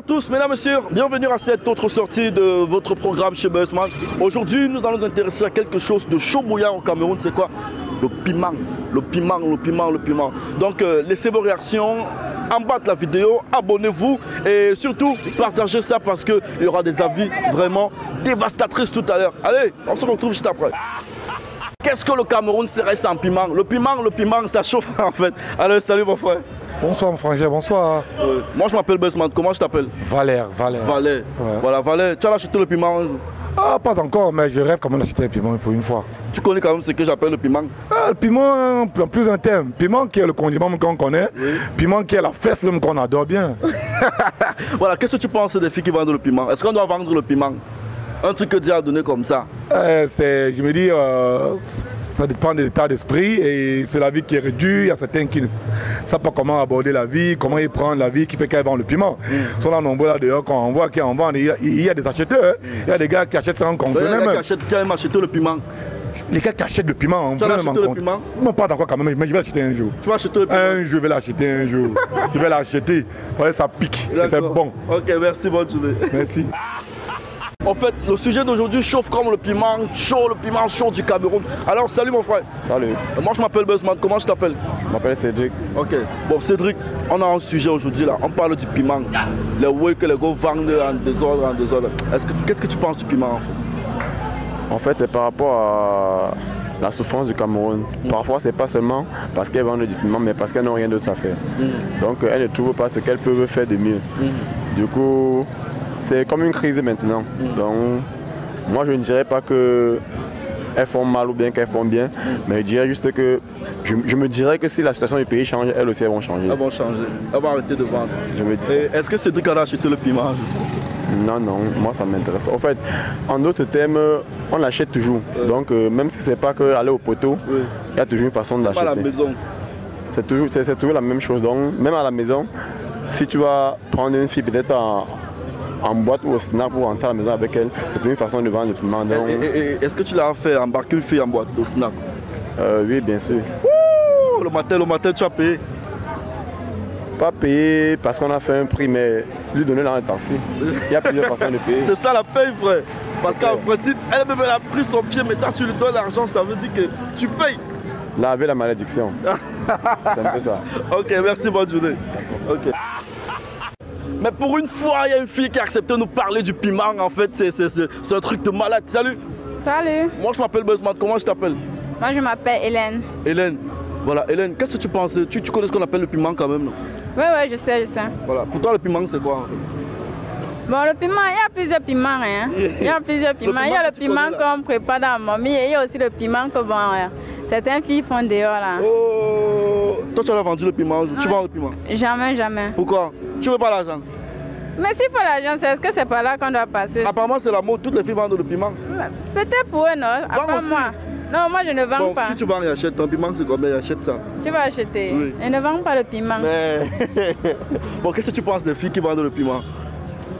tous, mesdames et messieurs, bienvenue à cette autre sortie de votre programme chez Buzzman. Aujourd'hui, nous allons nous intéresser à quelque chose de chaud bouillant au Cameroun, c'est quoi? Le piment, le piment, le piment, le piment. Donc, laissez vos réactions en bas de la vidéo, abonnez-vous et surtout, partagez ça parce qu'il y aura des avis vraiment dévastatrices tout à l'heure. Allez, on se retrouve juste après. Qu'est-ce que le Cameroun serait sans piment? Le piment, ça chauffe en fait. Allez, salut mon frère. Bonsoir mon frangin, bonsoir. Moi je m'appelle Buzzman, comment je t'appelle? Valère. Valère. Ouais. Voilà, Valère. Tu as acheté le piment un jour? Ah, pas encore, mais je rêve quand même d'acheter un piment pour une fois. Tu connais quand même ce que j'appelle le piment? Le piment, en plus un terme. Piment qui est le condiment qu'on connaît, oui. Piment qui est la fesse même qu'on adore bien. Voilà, qu'est-ce que tu penses des filles qui vendent le piment? Est-ce qu'on doit vendre le piment? Un truc que Dieu a donné comme ça? Je me dis, ça dépend de l'état d'esprit et c'est la vie qui est réduite. Il y a certains qui ne savent pas comment aborder la vie, comment ils prennent la vie qui fait qu'ils vendent le piment. Ils sont là nombreux là dehors quand on voit qu'ils en vendent. Il y a des acheteurs, il y a des gars qui achètent sans compte. Il y a des gars qui aiment acheter le piment. Les gars qui achètent le piment, on veut acheter le piment? Non, pas encore quand même, mais je vais l'acheter un jour. Tu vas acheter le piment? Un jour, je vais l'acheter un jour. Je vais l'acheter. Ouais, ça pique, c'est bon. Ok, merci, bonne journée. Merci. En fait, le sujet d'aujourd'hui chauffe comme le piment chaud du Cameroun. Alors, salut mon frère. Salut. Moi, je m'appelle Buzzman. Comment je t'appelle? Je m'appelle Cédric. Ok. Bon, Cédric, on a un sujet aujourd'hui là. On parle du piment. Les way que les gars vendent en désordre, Qu'est-ce que tu penses du piment en fait? En fait, c'est par rapport à la souffrance du Cameroun. Parfois, c'est pas seulement parce qu'elles vendent du piment, mais parce qu'elles n'ont rien d'autre à faire. Donc, elles ne trouvent pas ce qu'elles peuvent faire de mieux. Du coup, c'est comme une crise maintenant. Donc, moi je ne dirais pas qu'elles font mal ou bien qu'elles font bien, mais je dirais juste que je me dirais que si la situation du pays change, elles aussi elles vont changer. Elles vont changer, elles vont arrêter de vendre. Je me dis. Est-ce que Cédric a acheté le piment? Non, moi ça m'intéresse pas. En fait, en d'autres termes, on l'achète toujours. Donc même si c'est pas qu'aller au poteau, il y a toujours une façon de l'acheter. Pas à la maison. C'est toujours la même chose. Donc même à la maison, si tu vas prendre une fille peut-être en boîte ou au snack pour rentrer à la maison avec elle, c'est une façon de vendre le piment. Est-ce que tu l'as fait embarquer une fille en boîte au snack? Oui, bien sûr. Ouh, le matin, tu as payé? Pas payé parce qu'on a fait un prix, mais lui donner dans le taxi. Il y a plusieurs façons de payer. C'est ça la paye, frère. Parce qu'en principe, elle-même elle a pris son pied, mais quand tu lui donnes l'argent, ça veut dire que tu payes. Laver la malédiction. C'est un peu ça. Ok, merci, bonne journée. Ok. Mais pour une fois, il y a une fille qui a accepté de nous parler du piment. En fait, c'est un truc de malade. Salut. Salut. Moi, je m'appelle Buzzman. Comment je t'appelle? Moi, je m'appelle Hélène. Hélène. Voilà, Hélène, qu'est-ce que tu penses? Tu connais ce qu'on appelle le piment quand même, non? Oui, je sais. Voilà. Pour toi, le piment, c'est quoi en fait? Bon, le piment, il y a plusieurs piments. Hein. Il y a plusieurs piments. Il y a le piment qu'on prépare dans la momie et il y a aussi le piment que certaines filles font dehors là. Oh, toi, tu as vendu le piment. Tu vends le piment? Jamais. Pourquoi? Tu veux pas l'argent? Mais s'il faut l'argent, est-ce que c'est par là qu'on doit passer? Apparemment, c'est la mode. Toutes les filles vendent le piment. Peut-être pour eux, non? À part moi. Non, moi je ne vends pas. Si tu vends et achètes ton piment, c'est combien? Achète ça. Tu vas acheter? Oui. Je ne vends pas le piment. Mais... Bon, qu'est-ce que tu penses des filles qui vendent le piment?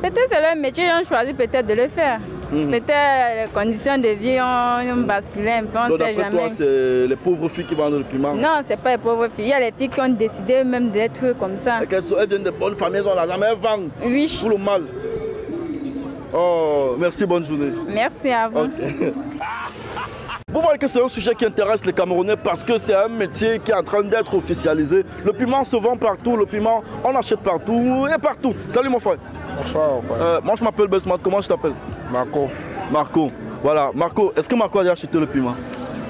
Peut-être c'est leur métier, ils ont choisi peut-être de le faire. Peut-être les conditions de vie ont basculé un peu, on ne sait jamais. Toi, c'est les pauvres filles qui vendent le piment? Non, ce n'est pas les pauvres filles. Il y a les filles qui ont décidé même d'être comme ça. Elles viennent de bonnes familles, elles ont l'argent, mais elles vendent. Oui. Pour le mal. Oh, merci, bonne journée. Merci à vous. Okay. Vous voyez que c'est un sujet qui intéresse les Camerounais parce que c'est un métier qui est en train d'être officialisé. Le piment se vend partout, le piment on achète partout et partout. Salut mon frère. Bonsoir. Moi je m'appelle Buzzman, comment je t'appelle? Marco. Voilà, Marco, est-ce que Marco a acheté le piment?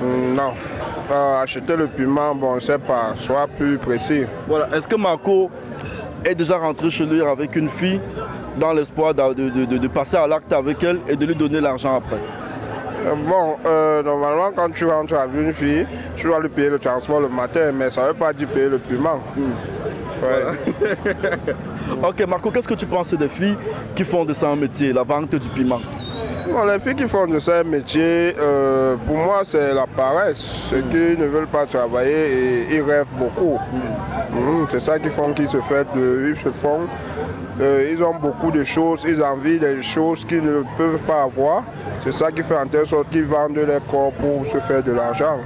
Non. Acheter le piment, bon, je ne sais pas, sois plus précis. Voilà, est-ce que Marco est déjà rentré chez lui avec une fille dans l'espoir de passer à l'acte avec elle et de lui donner l'argent après? Normalement, quand tu rentres avec une fille, tu dois lui payer le transport le matin, mais ça ne veut pas dire payer le piment. Ouais. Ok, Marco, qu'est-ce que tu penses des filles qui font de ça un métier, la vente du piment? Bon, les filles qui font de ça un métier, pour moi, c'est la paresse. Ceux qui ne veulent pas travailler et ils rêvent beaucoup. C'est ça qu'ils font, ils ont beaucoup de choses, ils envient des choses qu'ils ne peuvent pas avoir. C'est ça qui fait en telle sorte qu'ils vendent leur corps pour se faire de l'argent.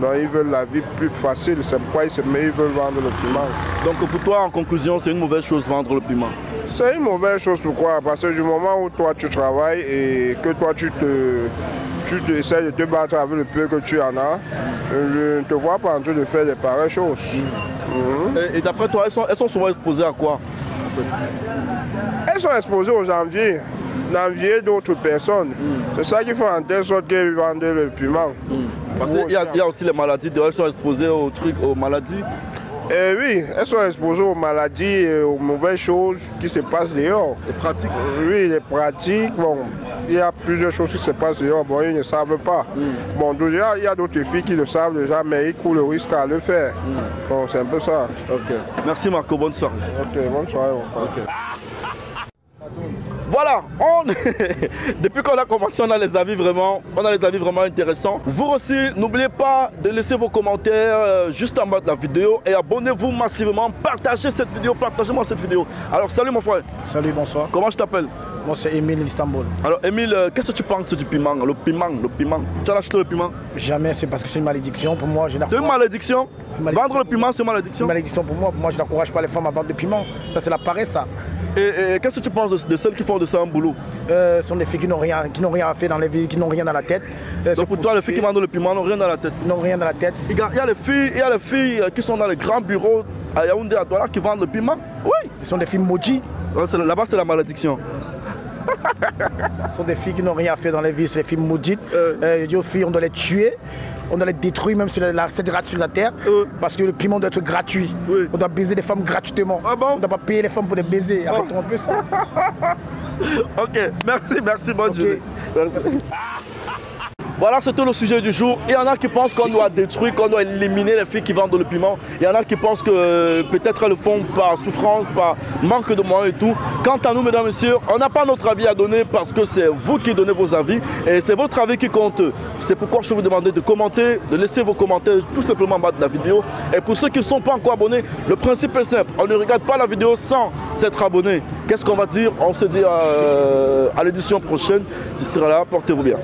Donc ils veulent la vie plus facile, c'est pourquoi ils veulent vendre le piment. Donc pour toi, en conclusion, c'est une mauvaise chose vendre le piment? C'est une mauvaise chose, pourquoi? Parce que du moment où toi tu travailles et que toi tu essaies de te battre avec le peu que tu en as, je ne te vois pas en train de faire des pareilles choses. Et d'après toi, elles sont souvent exposées à quoi? Elles sont exposées aux envies d'autres personnes. C'est ça qui fait en telle sorte qu'elles vendent le piment. Parce qu'il y a aussi les maladies, elles sont exposées aux maladies. Oui, elles sont exposées aux maladies et aux mauvaises choses qui se passent dehors. Les pratiques? Oui, les pratiques. Bon, il y a plusieurs choses qui se passent dehors. Bon, ils ne savent pas. Bon, déjà, il y a d'autres filles qui le savent déjà, mais ils courent le risque à le faire. Bon, c'est un peu ça. Ok. Merci Marco, bonne soirée. Ok, bonne soirée. Okay. Voilà, depuis qu'on a commencé, on a les avis vraiment intéressants. Vous aussi, n'oubliez pas de laisser vos commentaires juste en bas de la vidéo et abonnez-vous massivement, partagez cette vidéo, partagez-moi cette vidéo. Alors salut mon frère. Salut, bonsoir. Comment je t'appelle? Moi c'est Emile Istanbul. Alors Emile, qu'est-ce que tu penses du piment? Le piment. Tu as acheté le piment? Jamais, c'est parce que c'est une malédiction pour moi. C'est une malédiction? Vendre le piment, c'est une malédiction? C'est une malédiction pour moi. Moi je n'encourage pas les femmes à vendre le piment. Ça c'est la paresse ça. Et qu'est-ce que tu penses de celles qui font de ça un boulot? Ce sont des filles qui n'ont rien à faire dans la vie, qui n'ont rien dans la tête. Donc pour toi, les filles qui vendent le piment n'ont rien dans la tête? Ils n'ont rien dans la tête. Il y a les filles qui sont dans les grands bureaux à Yaoundé, à Douala, qui vendent le piment? Oui. Ce sont des filles maudites. Là-bas, c'est la malédiction. Ce sont des filles qui n'ont rien à faire dans la vie, c'est des filles maudites. Je dis aux filles, on doit les tuer. On doit les détruire même sur la terre parce que le piment doit être gratuit. Oui. On doit baiser les femmes gratuitement. Ah bon? On ne doit pas payer les femmes pour les baiser. Arrêtons un peu ça. Ok, merci, bonne journée. Merci. Voilà, c'était le sujet du jour. Il y en a qui pensent qu'on doit détruire, qu'on doit éliminer les filles qui vendent le piment. Il y en a qui pensent que peut-être elles le font par souffrance, par manque de moyens et tout. Quant à nous, mesdames et messieurs, on n'a pas notre avis à donner parce que c'est vous qui donnez vos avis et c'est votre avis qui compte. C'est pourquoi je vais vous demander de commenter, de laisser vos commentaires tout simplement en bas de la vidéo. Et pour ceux qui ne sont pas encore abonnés, le principe est simple. On ne regarde pas la vidéo sans s'être abonné. Qu'est-ce qu'on va dire? On se dit à l'édition prochaine. D'ici là, portez-vous bien.